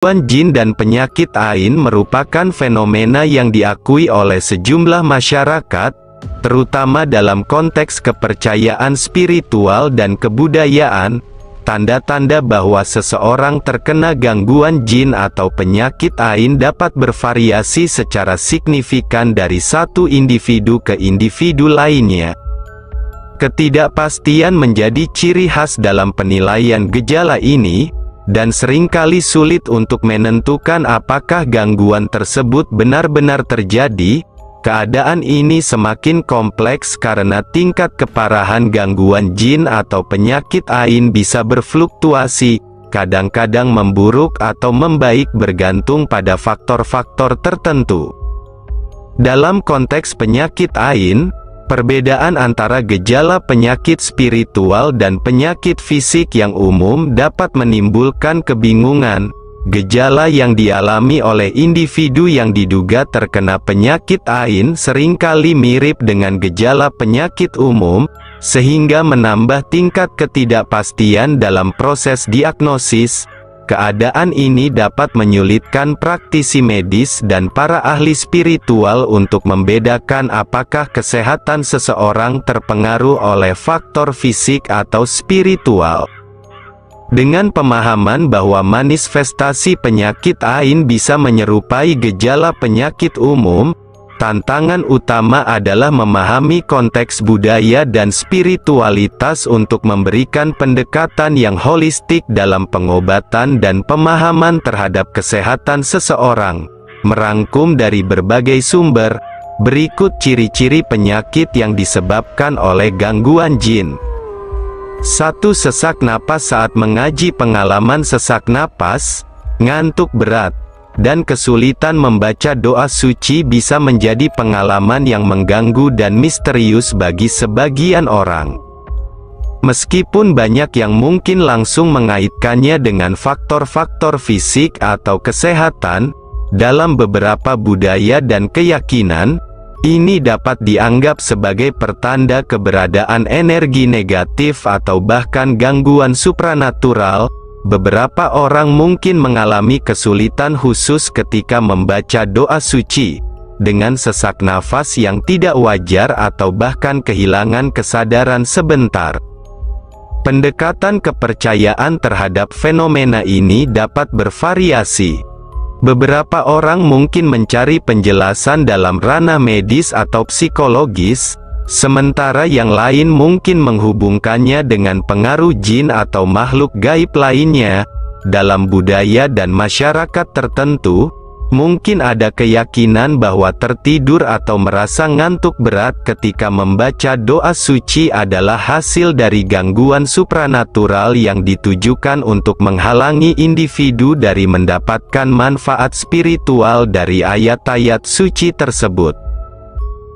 Gangguan jin dan penyakit ain merupakan fenomena yang diakui oleh sejumlah masyarakat, terutama dalam konteks kepercayaan spiritual dan kebudayaan. Tanda-tanda bahwa seseorang terkena gangguan jin atau penyakit ain dapat bervariasi secara signifikan dari satu individu ke individu lainnya. Ketidakpastian menjadi ciri khas dalam penilaian gejala ini, dan seringkali sulit untuk menentukan apakah gangguan tersebut benar-benar terjadi. Keadaan ini semakin kompleks karena tingkat keparahan gangguan jin atau penyakit ain bisa berfluktuasi, kadang-kadang memburuk atau membaik bergantung pada faktor-faktor tertentu. Dalam konteks penyakit ain, perbedaan antara gejala penyakit spiritual dan penyakit fisik yang umum dapat menimbulkan kebingungan. Gejala yang dialami oleh individu yang diduga terkena penyakit ain seringkali mirip dengan gejala penyakit umum, sehingga menambah tingkat ketidakpastian dalam proses diagnosis. Keadaan ini dapat menyulitkan praktisi medis dan para ahli spiritual untuk membedakan apakah kesehatan seseorang terpengaruh oleh faktor fisik atau spiritual. Dengan pemahaman bahwa manifestasi penyakit ain bisa menyerupai gejala penyakit umum, tantangan utama adalah memahami konteks budaya dan spiritualitas untuk memberikan pendekatan yang holistik dalam pengobatan dan pemahaman terhadap kesehatan seseorang. Merangkum dari berbagai sumber, berikut ciri-ciri penyakit yang disebabkan oleh gangguan jin. 1. Sesak napas. Saat mengaji, pengalaman sesak napas, ngantuk berat, dan kesulitan membaca doa suci bisa menjadi pengalaman yang mengganggu dan misterius bagi sebagian orang. Meskipun banyak yang mungkin langsung mengaitkannya dengan faktor-faktor fisik atau kesehatan, dalam beberapa budaya dan keyakinan, ini dapat dianggap sebagai pertanda keberadaan energi negatif atau bahkan gangguan supranatural. Beberapa orang mungkin mengalami kesulitan khusus ketika membaca doa suci, dengan sesak nafas yang tidak wajar atau bahkan kehilangan kesadaran sebentar. Pendekatan kepercayaan terhadap fenomena ini dapat bervariasi. Beberapa orang mungkin mencari penjelasan dalam ranah medis atau psikologis, sementara yang lain mungkin menghubungkannya dengan pengaruh jin atau makhluk gaib lainnya. Dalam budaya dan masyarakat tertentu, mungkin ada keyakinan bahwa tertidur atau merasa ngantuk berat ketika membaca doa suci adalah hasil dari gangguan supranatural yang ditujukan untuk menghalangi individu dari mendapatkan manfaat spiritual dari ayat-ayat suci tersebut.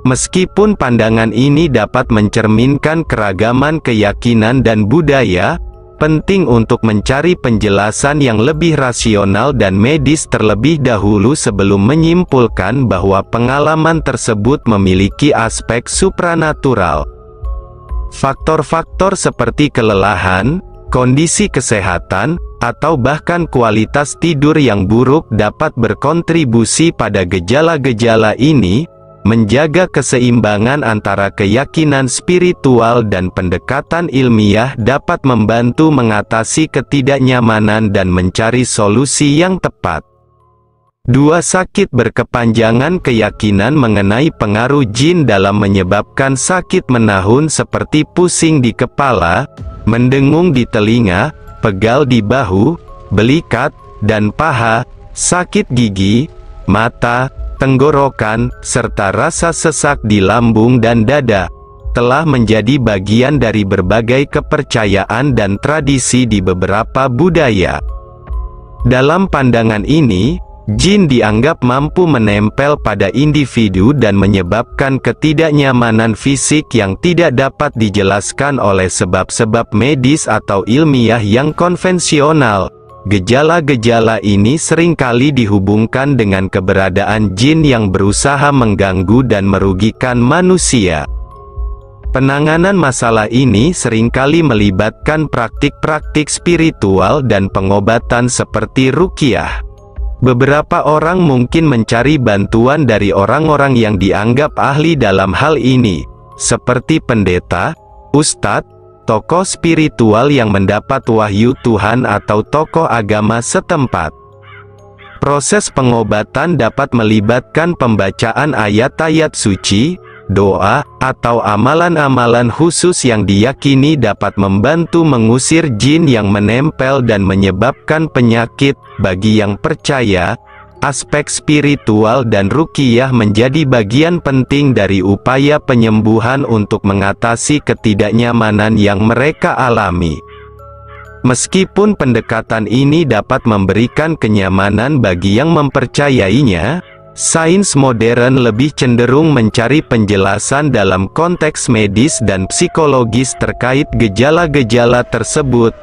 Meskipun pandangan ini dapat mencerminkan keragaman keyakinan dan budaya, penting untuk mencari penjelasan yang lebih rasional dan medis terlebih dahulu sebelum menyimpulkan bahwa pengalaman tersebut memiliki aspek supranatural. Faktor-faktor seperti kelelahan, kondisi kesehatan, atau bahkan kualitas tidur yang buruk dapat berkontribusi pada gejala-gejala ini. Menjaga keseimbangan antara keyakinan spiritual dan pendekatan ilmiah dapat membantu mengatasi ketidaknyamanan dan mencari solusi yang tepat. 2. Sakit berkepanjangan. Keyakinan mengenai pengaruh jin dalam menyebabkan sakit menahun seperti pusing di kepala, mendengung di telinga, pegal di bahu, belikat, dan paha, sakit gigi, mata, tenggorokan, serta rasa sesak di lambung dan dada, telah menjadi bagian dari berbagai kepercayaan dan tradisi di beberapa budaya. Dalam pandangan ini, jin dianggap mampu menempel pada individu dan menyebabkan ketidaknyamanan fisik yang tidak dapat dijelaskan oleh sebab-sebab medis atau ilmiah yang konvensional. Gejala-gejala ini seringkali dihubungkan dengan keberadaan jin yang berusaha mengganggu dan merugikan manusia. Penanganan masalah ini seringkali melibatkan praktik-praktik spiritual dan pengobatan seperti ruqyah. Beberapa orang mungkin mencari bantuan dari orang-orang yang dianggap ahli dalam hal ini, seperti pendeta, ustadz, tokoh spiritual yang mendapat wahyu Tuhan atau tokoh agama setempat. Proses pengobatan dapat melibatkan pembacaan ayat-ayat suci, doa, atau amalan-amalan khusus yang diyakini dapat membantu mengusir jin yang menempel dan menyebabkan penyakit. Bagi yang percaya, aspek spiritual dan ruqyah menjadi bagian penting dari upaya penyembuhan untuk mengatasi ketidaknyamanan yang mereka alami. Meskipun pendekatan ini dapat memberikan kenyamanan bagi yang mempercayainya, sains modern lebih cenderung mencari penjelasan dalam konteks medis dan psikologis terkait gejala-gejala tersebut.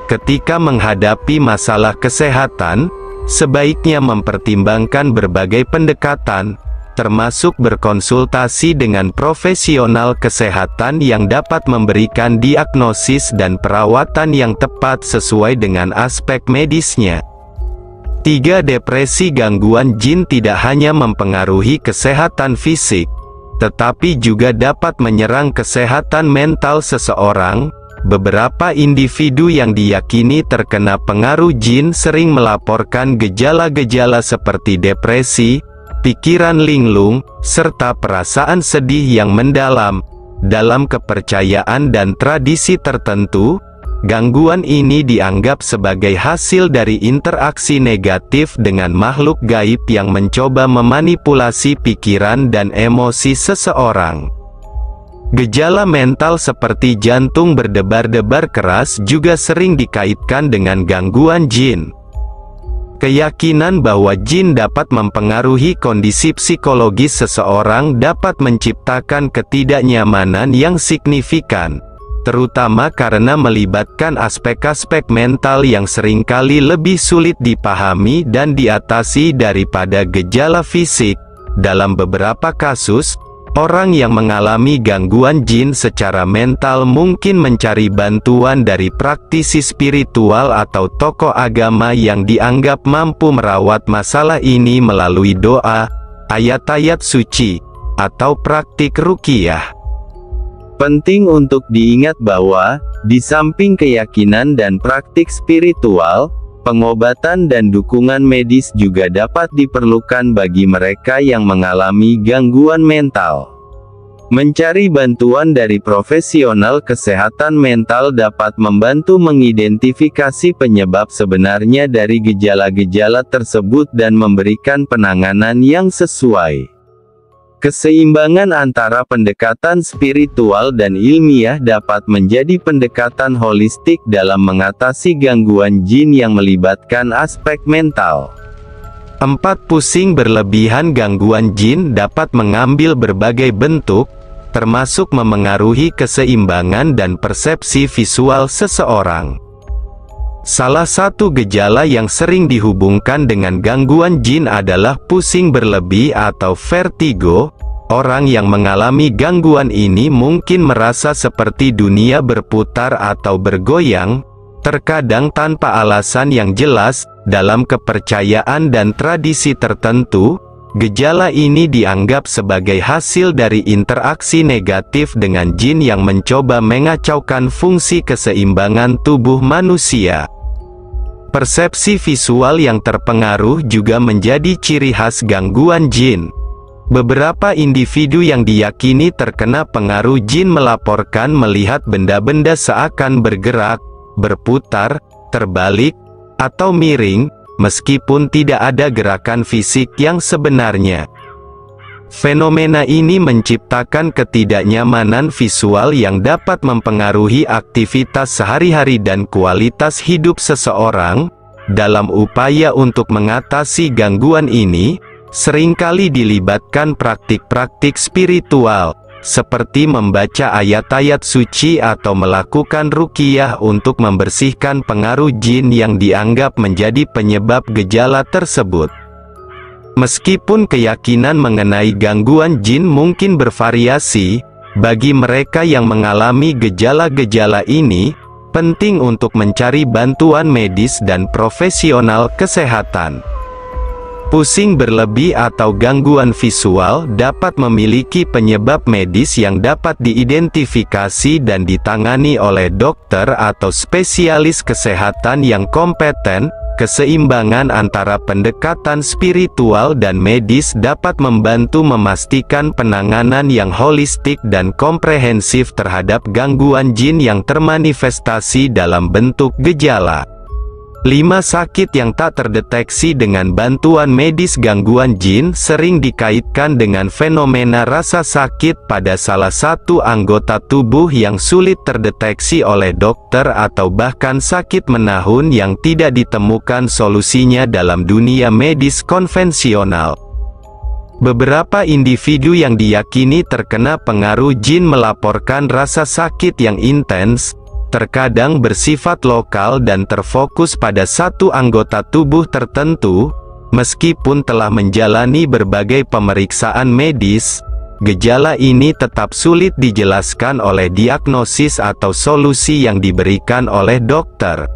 Ketika menghadapi masalah kesehatan, sebaiknya mempertimbangkan berbagai pendekatan, termasuk berkonsultasi dengan profesional kesehatan yang dapat memberikan diagnosis dan perawatan yang tepat sesuai dengan aspek medisnya. 3. Depresi. Gangguan jin tidak hanya mempengaruhi kesehatan fisik, tetapi juga dapat menyerang kesehatan mental seseorang. Beberapa individu yang diyakini terkena pengaruh jin sering melaporkan gejala-gejala seperti depresi, pikiran linglung, serta perasaan sedih yang mendalam. Dalam kepercayaan dan tradisi tertentu, gangguan ini dianggap sebagai hasil dari interaksi negatif dengan makhluk gaib yang mencoba memanipulasi pikiran dan emosi seseorang. Gejala mental seperti jantung berdebar-debar keras juga sering dikaitkan dengan gangguan jin. Keyakinan bahwa jin dapat mempengaruhi kondisi psikologis seseorang dapat menciptakan ketidaknyamanan yang signifikan, terutama karena melibatkan aspek-aspek mental yang seringkali lebih sulit dipahami dan diatasi daripada gejala fisik. Dalam beberapa kasus, orang yang mengalami gangguan jin secara mental mungkin mencari bantuan dari praktisi spiritual atau tokoh agama yang dianggap mampu merawat masalah ini melalui doa, ayat-ayat suci, atau praktik ruqyah. Penting untuk diingat bahwa, di samping keyakinan dan praktik spiritual, pengobatan dan dukungan medis juga dapat diperlukan bagi mereka yang mengalami gangguan mental. Mencari bantuan dari profesional kesehatan mental dapat membantu mengidentifikasi penyebab sebenarnya dari gejala-gejala tersebut dan memberikan penanganan yang sesuai. Keseimbangan antara pendekatan spiritual dan ilmiah dapat menjadi pendekatan holistik dalam mengatasi gangguan jin yang melibatkan aspek mental. 4. Pusing berlebihan. Gangguan jin dapat mengambil berbagai bentuk, termasuk memengaruhi keseimbangan dan persepsi visual seseorang. Salah satu gejala yang sering dihubungkan dengan gangguan jin adalah pusing berlebih atau vertigo. Orang yang mengalami gangguan ini mungkin merasa seperti dunia berputar atau bergoyang, terkadang tanpa alasan yang jelas. Dalam kepercayaan dan tradisi tertentu, gejala ini dianggap sebagai hasil dari interaksi negatif dengan jin yang mencoba mengacaukan fungsi keseimbangan tubuh manusia. Persepsi visual yang terpengaruh juga menjadi ciri khas gangguan jin. Beberapa individu yang diyakini terkena pengaruh jin melaporkan melihat benda-benda seakan bergerak, berputar, terbalik, atau miring, meskipun tidak ada gerakan fisik yang sebenarnya. Fenomena ini menciptakan ketidaknyamanan visual yang dapat mempengaruhi aktivitas sehari-hari dan kualitas hidup seseorang. Dalam upaya untuk mengatasi gangguan ini, seringkali dilibatkan praktik-praktik spiritual, seperti membaca ayat-ayat suci atau melakukan ruqyah untuk membersihkan pengaruh jin yang dianggap menjadi penyebab gejala tersebut. Meskipun keyakinan mengenai gangguan jin mungkin bervariasi, bagi mereka yang mengalami gejala-gejala ini, penting untuk mencari bantuan medis dan profesional kesehatan. Pusing berlebih atau gangguan visual dapat memiliki penyebab medis yang dapat diidentifikasi dan ditangani oleh dokter atau spesialis kesehatan yang kompeten. Keseimbangan antara pendekatan spiritual dan medis dapat membantu memastikan penanganan yang holistik dan komprehensif terhadap gangguan jin yang termanifestasi dalam bentuk gejala. 5 sakit yang tak terdeteksi dengan bantuan medis. Gangguan jin sering dikaitkan dengan fenomena rasa sakit pada salah satu anggota tubuh yang sulit terdeteksi oleh dokter atau bahkan sakit menahun yang tidak ditemukan solusinya dalam dunia medis konvensional. Beberapa individu yang diyakini terkena pengaruh jin melaporkan rasa sakit yang intens, terkadang bersifat lokal dan terfokus pada satu anggota tubuh tertentu. Meskipun telah menjalani berbagai pemeriksaan medis, gejala ini tetap sulit dijelaskan oleh diagnosis atau solusi yang diberikan oleh dokter.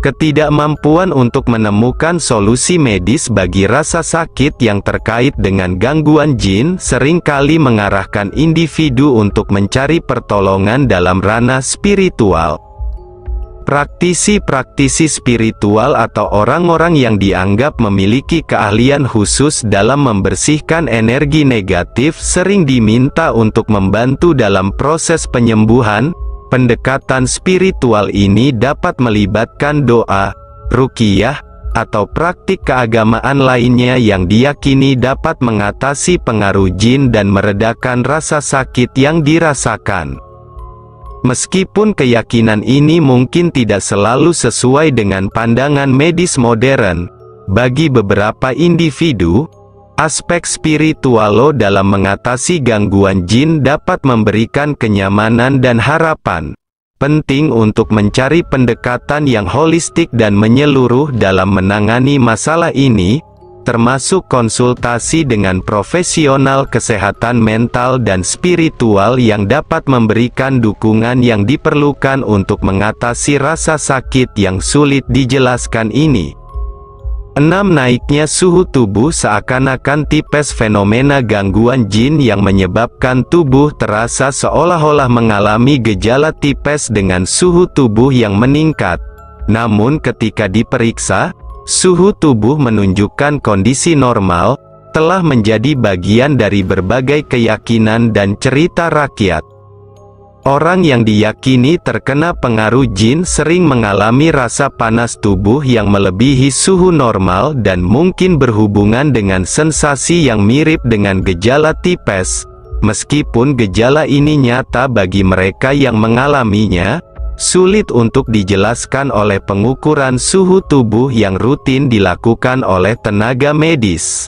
Ketidakmampuan untuk menemukan solusi medis bagi rasa sakit yang terkait dengan gangguan jin seringkali mengarahkan individu untuk mencari pertolongan dalam ranah spiritual. Praktisi-praktisi spiritual atau orang-orang yang dianggap memiliki keahlian khusus dalam membersihkan energi negatif sering diminta untuk membantu dalam proses penyembuhan. Pendekatan spiritual ini dapat melibatkan doa, ruqyah, atau praktik keagamaan lainnya yang diyakini dapat mengatasi pengaruh jin dan meredakan rasa sakit yang dirasakan. Meskipun keyakinan ini mungkin tidak selalu sesuai dengan pandangan medis modern, bagi beberapa individu, aspek spiritual dalam mengatasi gangguan jin dapat memberikan kenyamanan dan harapan. Penting untuk mencari pendekatan yang holistik dan menyeluruh dalam menangani masalah ini, termasuk konsultasi dengan profesional kesehatan mental dan spiritual yang dapat memberikan dukungan yang diperlukan untuk mengatasi rasa sakit yang sulit dijelaskan ini. 6. Naiknya suhu tubuh seakan-akan tipes. Fenomena gangguan jin yang menyebabkan tubuh terasa seolah-olah mengalami gejala tipes dengan suhu tubuh yang meningkat. Namun ketika diperiksa, suhu tubuh menunjukkan kondisi normal, telah menjadi bagian dari berbagai keyakinan dan cerita rakyat. Orang yang diyakini terkena pengaruh jin sering mengalami rasa panas tubuh yang melebihi suhu normal dan mungkin berhubungan dengan sensasi yang mirip dengan gejala tipes. Meskipun gejala ini nyata bagi mereka yang mengalaminya, sulit untuk dijelaskan oleh pengukuran suhu tubuh yang rutin dilakukan oleh tenaga medis.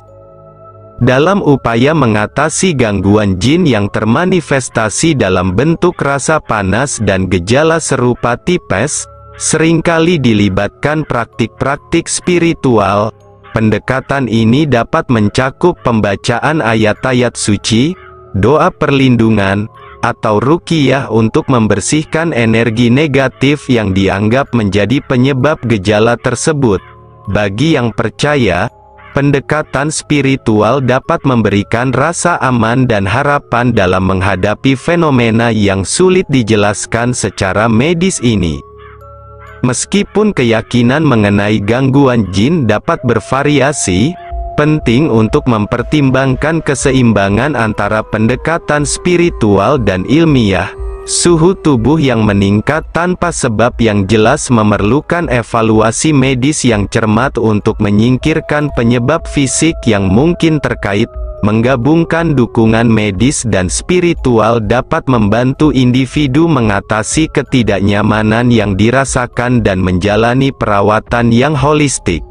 Dalam upaya mengatasi gangguan jin yang termanifestasi dalam bentuk rasa panas dan gejala serupa tipes, seringkali dilibatkan praktik-praktik spiritual. Pendekatan ini dapat mencakup pembacaan ayat-ayat suci, doa perlindungan, atau ruqyah untuk membersihkan energi negatif yang dianggap menjadi penyebab gejala tersebut. Bagi yang percaya, pendekatan spiritual dapat memberikan rasa aman dan harapan dalam menghadapi fenomena yang sulit dijelaskan secara medis ini. Meskipun keyakinan mengenai gangguan jin dapat bervariasi, penting untuk mempertimbangkan keseimbangan antara pendekatan spiritual dan ilmiah. Suhu tubuh yang meningkat tanpa sebab yang jelas memerlukan evaluasi medis yang cermat untuk menyingkirkan penyebab fisik yang mungkin terkait. Menggabungkan dukungan medis dan spiritual dapat membantu individu mengatasi ketidaknyamanan yang dirasakan dan menjalani perawatan yang holistik.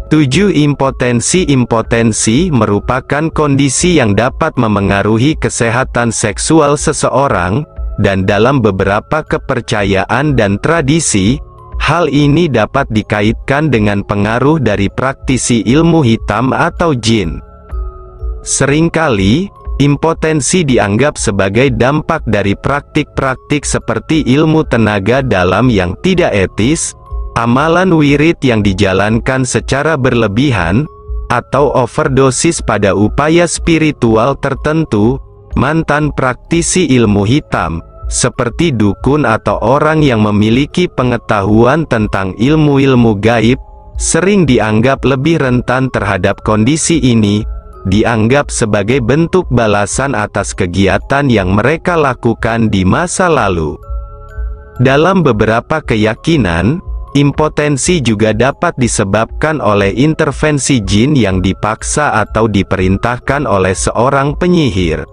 7. Impotensi. Impotensi merupakan kondisi yang dapat memengaruhi kesehatan seksual seseorang, dan dalam beberapa kepercayaan dan tradisi, hal ini dapat dikaitkan dengan pengaruh dari praktisi ilmu hitam atau jin. Seringkali, impotensi dianggap sebagai dampak dari praktik-praktik seperti ilmu tenaga dalam yang tidak etis, amalan wirid yang dijalankan secara berlebihan, atau overdosis pada upaya spiritual tertentu. Mantan praktisi ilmu hitam, seperti dukun atau orang yang memiliki pengetahuan tentang ilmu-ilmu gaib, sering dianggap lebih rentan terhadap kondisi ini, dianggap sebagai bentuk balasan atas kegiatan yang mereka lakukan di masa lalu. Dalam beberapa keyakinan, impotensi juga dapat disebabkan oleh intervensi jin yang dipaksa atau diperintahkan oleh seorang penyihir.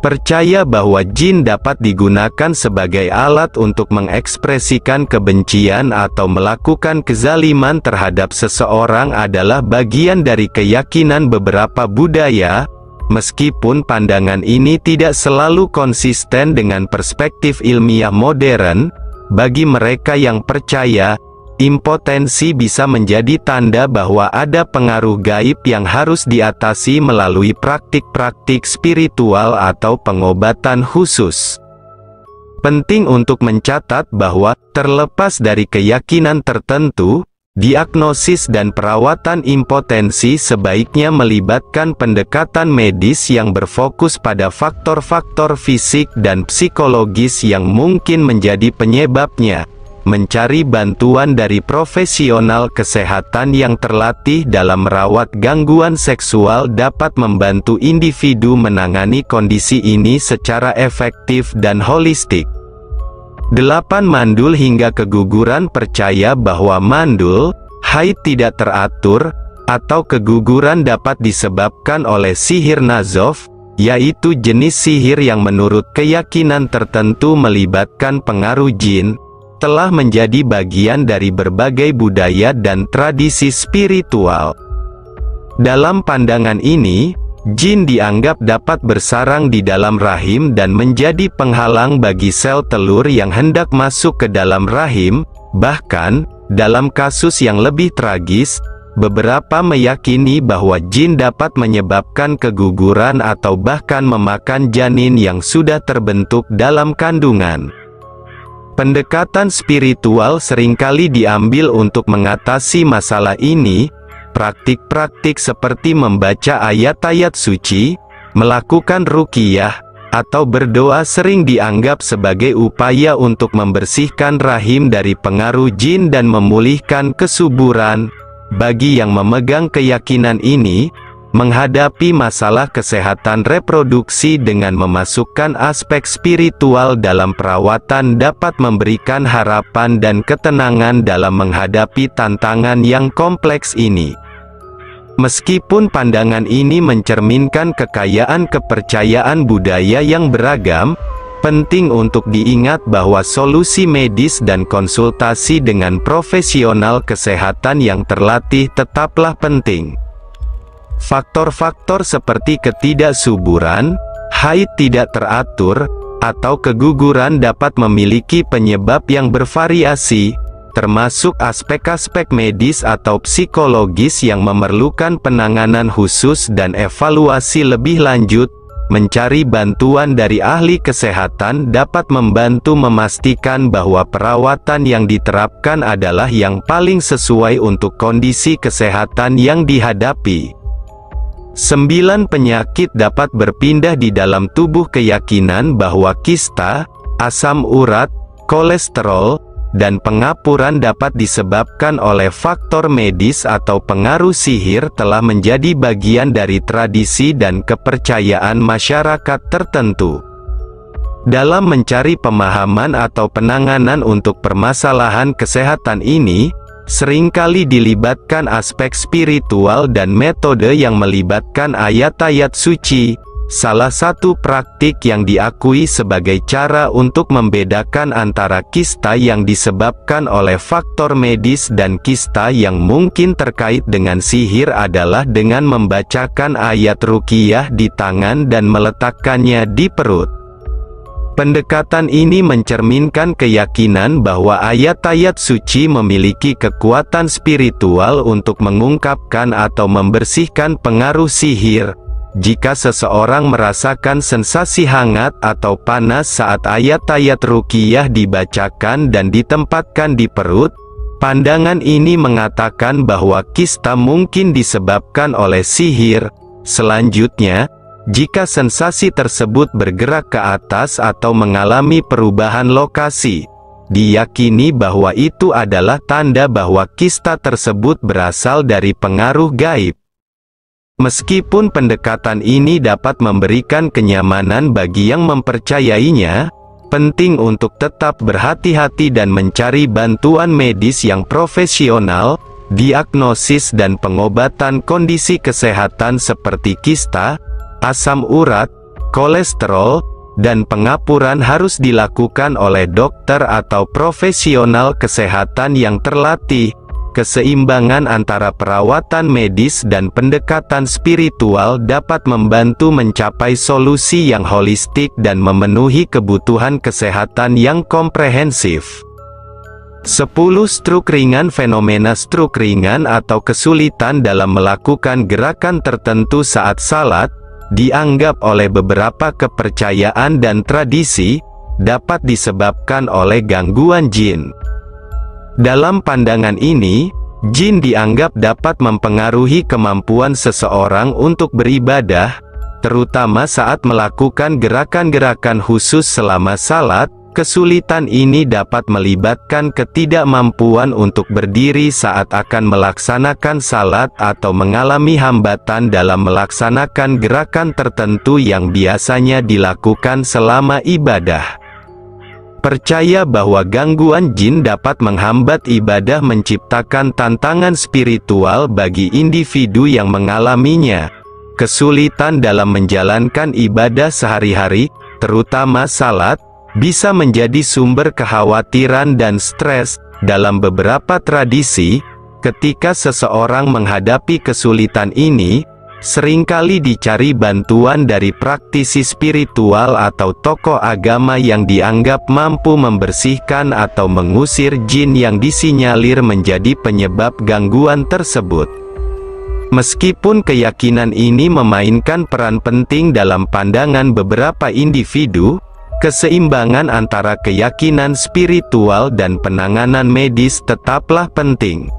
Percaya bahwa jin dapat digunakan sebagai alat untuk mengekspresikan kebencian atau melakukan kezaliman terhadap seseorang adalah bagian dari keyakinan beberapa budaya, meskipun pandangan ini tidak selalu konsisten dengan perspektif ilmiah modern. Bagi mereka yang percaya, impotensi bisa menjadi tanda bahwa ada pengaruh gaib yang harus diatasi melalui praktik-praktik spiritual atau pengobatan khusus. Penting untuk mencatat bahwa, terlepas dari keyakinan tertentu, diagnosis dan perawatan impotensi sebaiknya melibatkan pendekatan medis yang berfokus pada faktor-faktor fisik dan psikologis yang mungkin menjadi penyebabnya. Mencari bantuan dari profesional kesehatan yang terlatih dalam merawat gangguan seksual dapat membantu individu menangani kondisi ini secara efektif dan holistik. 8 mandul hingga keguguran. Percaya bahwa mandul, haid tidak teratur, atau keguguran dapat disebabkan oleh sihir nazaf, yaitu jenis sihir yang menurut keyakinan tertentu melibatkan pengaruh jin, telah menjadi bagian dari berbagai budaya dan tradisi spiritual. Dalam pandangan ini, jin dianggap dapat bersarang di dalam rahim dan menjadi penghalang bagi sel telur yang hendak masuk ke dalam rahim. Bahkan, dalam kasus yang lebih tragis, beberapa meyakini bahwa jin dapat menyebabkan keguguran atau bahkan memakan janin yang sudah terbentuk dalam kandungan. Pendekatan spiritual seringkali diambil untuk mengatasi masalah ini. Praktik-praktik seperti membaca ayat-ayat suci, melakukan ruqyah, atau berdoa sering dianggap sebagai upaya untuk membersihkan rahim dari pengaruh jin dan memulihkan kesuburan. Bagi yang memegang keyakinan ini, menghadapi masalah kesehatan reproduksi dengan memasukkan aspek spiritual dalam perawatan dapat memberikan harapan dan ketenangan dalam menghadapi tantangan yang kompleks ini. Meskipun pandangan ini mencerminkan kekayaan kepercayaan budaya yang beragam, penting untuk diingat bahwa solusi medis dan konsultasi dengan profesional kesehatan yang terlatih tetaplah penting. Faktor-faktor seperti ketidaksuburan, haid tidak teratur, atau keguguran dapat memiliki penyebab yang bervariasi, termasuk aspek-aspek medis atau psikologis yang memerlukan penanganan khusus dan evaluasi lebih lanjut. Mencari bantuan dari ahli kesehatan dapat membantu memastikan bahwa perawatan yang diterapkan adalah yang paling sesuai untuk kondisi kesehatan yang dihadapi. 9 penyakit dapat berpindah di dalam tubuh. Keyakinan bahwa kista, asam urat, kolesterol, dan pengapuran dapat disebabkan oleh faktor medis atau pengaruh sihir telah menjadi bagian dari tradisi dan kepercayaan masyarakat tertentu. Dalam mencari pemahaman atau penanganan untuk permasalahan kesehatan ini, seringkali dilibatkan aspek spiritual dan metode yang melibatkan ayat-ayat suci. Salah satu praktik yang diakui sebagai cara untuk membedakan antara kista yang disebabkan oleh faktor medis dan kista yang mungkin terkait dengan sihir adalah dengan membacakan ayat ruqyah di tangan dan meletakkannya di perut. Pendekatan ini mencerminkan keyakinan bahwa ayat-ayat suci memiliki kekuatan spiritual untuk mengungkapkan atau membersihkan pengaruh sihir. Jika seseorang merasakan sensasi hangat atau panas saat ayat-ayat ruqyah dibacakan dan ditempatkan di perut, Pandangan ini mengatakan bahwa kista mungkin disebabkan oleh sihir. Selanjutnya, jika sensasi tersebut bergerak ke atas atau mengalami perubahan lokasi, diyakini bahwa itu adalah tanda bahwa kista tersebut berasal dari pengaruh gaib. Meskipun pendekatan ini dapat memberikan kenyamanan bagi yang mempercayainya, penting untuk tetap berhati-hati dan mencari bantuan medis yang profesional. Diagnosis dan pengobatan kondisi kesehatan seperti kista, asam urat, kolesterol, dan pengapuran harus dilakukan oleh dokter atau profesional kesehatan yang terlatih. Keseimbangan antara perawatan medis dan pendekatan spiritual dapat membantu mencapai solusi yang holistik dan memenuhi kebutuhan kesehatan yang komprehensif. 10 stroke ringan. Fenomena stroke ringan atau kesulitan dalam melakukan gerakan tertentu saat salat, dianggap oleh beberapa kepercayaan dan tradisi, dapat disebabkan oleh gangguan jin. Dalam pandangan ini, jin dianggap dapat mempengaruhi kemampuan seseorang untuk beribadah, terutama saat melakukan gerakan-gerakan khusus selama salat. Kesulitan ini dapat melibatkan ketidakmampuan untuk berdiri saat akan melaksanakan salat atau mengalami hambatan dalam melaksanakan gerakan tertentu yang biasanya dilakukan selama ibadah. Percaya bahwa gangguan jin dapat menghambat ibadah menciptakan tantangan spiritual bagi individu yang mengalaminya. Kesulitan dalam menjalankan ibadah sehari-hari, terutama salat, bisa menjadi sumber kekhawatiran dan stres. Dalam beberapa tradisi, ketika seseorang menghadapi kesulitan ini, seringkali dicari bantuan dari praktisi spiritual atau tokoh agama yang dianggap mampu membersihkan atau mengusir jin yang disinyalir menjadi penyebab gangguan tersebut. Meskipun keyakinan ini memainkan peran penting dalam pandangan beberapa individu, keseimbangan antara keyakinan spiritual dan penanganan medis tetaplah penting.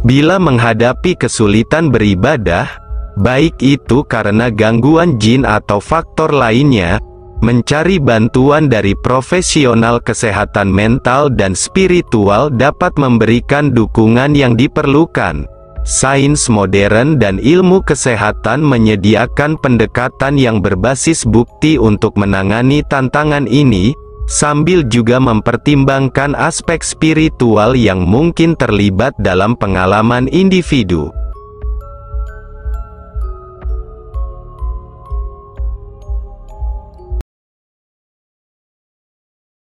Bila menghadapi kesulitan beribadah, baik itu karena gangguan jin atau faktor lainnya, mencari bantuan dari profesional kesehatan mental dan spiritual dapat memberikan dukungan yang diperlukan. Sains modern dan ilmu kesehatan menyediakan pendekatan yang berbasis bukti untuk menangani tantangan ini, sambil juga mempertimbangkan aspek spiritual yang mungkin terlibat dalam pengalaman individu.